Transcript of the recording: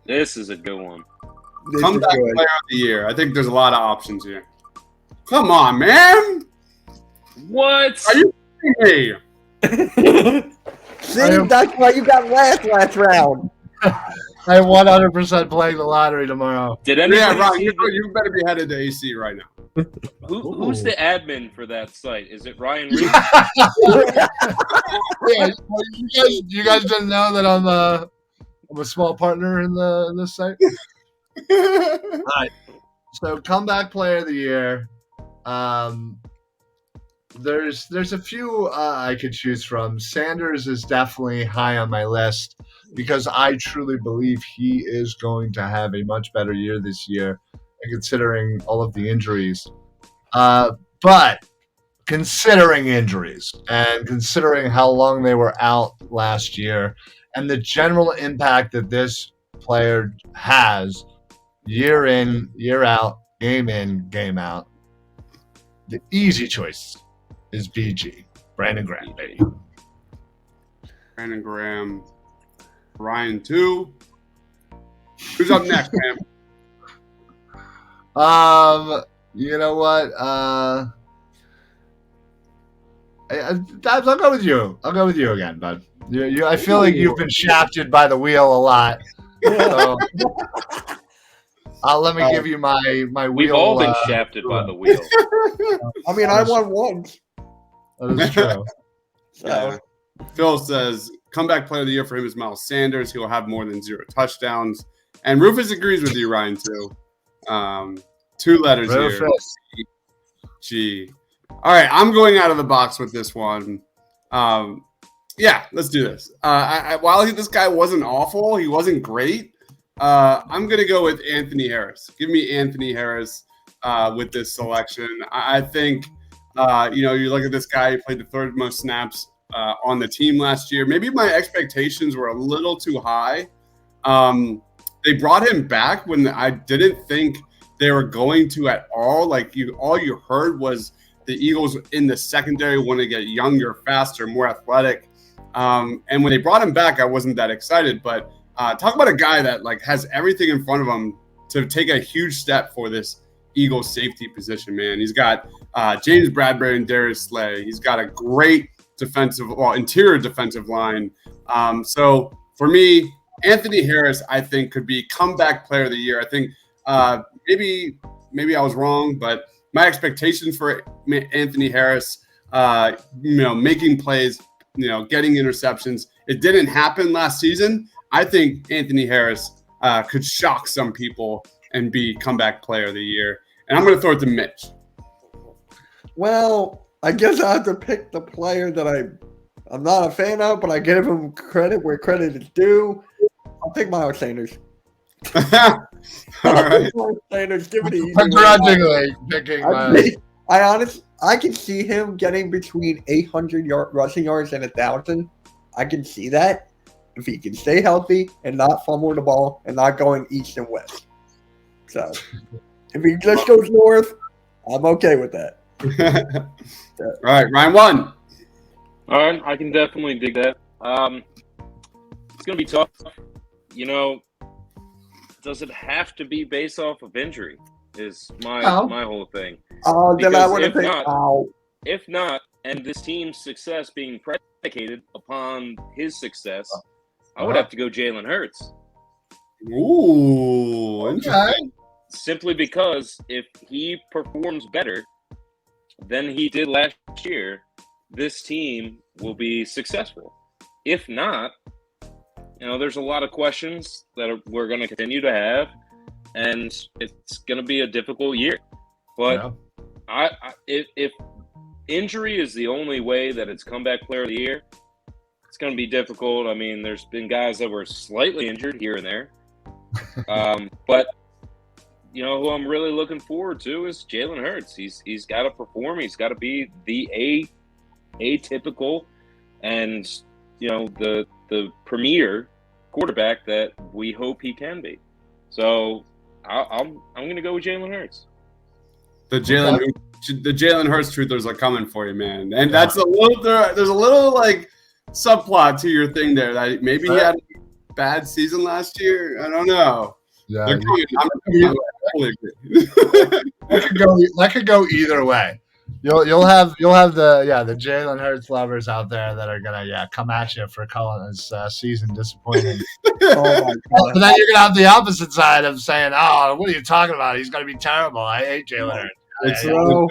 This is a good one. Comeback player of the year. I think there's a lot of options here. Come on, man. What? Are you kidding me? See, that's why you got last round. I'm 100% playing the lottery tomorrow. Did anybody Yeah, Ron, see you better be headed to AC right now. who's the admin for that site? Is it Ryan Reed? Yeah, you guys didn't know that I'm a small partner in this site. All right. So comeback player of the year. There's a few I could choose from. Sanders is definitely high on my list because I truly believe he is going to have a much better year this year, considering all of the injuries. But considering injuries and considering how long they were out last year and the general impact that this player has year in, year out, game in, game out, the easy choice is BG. Brandon Graham, baby. Brandon Graham. Ryan 2. Who's up next, man? You know what? I'll go with you. I'll go with you again, bud. I feel like you've been shafted by the wheel a lot. So, let me give you my wheel. We've all been shafted by the wheel. I mean, I won once. That is true. Yeah. Phil says comeback player of the year for him is Miles Sanders. He will have more than 0 touchdowns. And Rufus agrees with you, Ryan, too. 2 letters Rufus. here. G. All right, I'm going out of the box with this one. Yeah, let's do this. While this guy wasn't awful, he wasn't great. I'm going to go with Anthony Harris. Give me Anthony Harris with this selection. I think, you look at this guy, he played the 3rd most snaps on the team last year. Maybe my expectations were a little too high. They brought him back when I didn't think they were going to at all. All you heard was the Eagles in the secondary want to get younger, faster, more athletic. And when they brought him back, I wasn't that excited. But talk about a guy that has everything in front of him to take a huge step for this Eagles safety position, man. He's got James Bradbury and Darius Slay. He's got a great interior defensive line. So for me, Anthony Harris, I think, could be comeback player of the year. I think maybe I was wrong, but my expectations for Anthony Harris, making plays, getting interceptions, it didn't happen last season. I think Anthony Harris could shock some people and be comeback player of the year. And I'm going to throw it to Mitch. Well, I guess I have to pick the player that I'm not a fan of, but I give him credit where credit is due. I'll pick Miles Sanders. All right. Miles Sanders, give it easy. Begrudgingly picking I can see him getting between 800 rushing yards and 1,000. I can see that if he can stay healthy and not fumble the ball and not going east and west. So if he just goes north, I'm okay with that. All right, Ryan 1. All right, I can definitely dig that. It's going to be tough. Does it have to be based off of injury? Is my whole thing. Then I would have picked If not, and this team's success being predicated upon his success, I would have to go Jalen Hurts. Ooh, interesting. Simply because if he performs better than he did last year, this team will be successful. If not, there's a lot of questions that we're going to continue to have, and it's going to be a difficult year. But if injury is the only way that it's comeback player of the year, it's going to be difficult. I mean, there's been guys that were slightly injured here and there. But who I'm really looking forward to is Jalen Hurts. He's got to perform. He's got to be the atypical and the premier quarterback that we hope he can be. So I'm going to go with Jalen Hurts. The Jalen Hurts truthers are coming for you, man. And that's there's a little subplot to your thing there that maybe he had a bad season last year. I don't know. Yeah, They're coming. I'm totally agree. that could go either way. You'll have the Jalen Hurts lovers out there that are gonna come at you for calling his season disappointing. Oh my But god. then you're gonna have the opposite side of saying, "Oh, what are you talking about? He's gonna be terrible. I hate Jalen Hurts." It's Bro.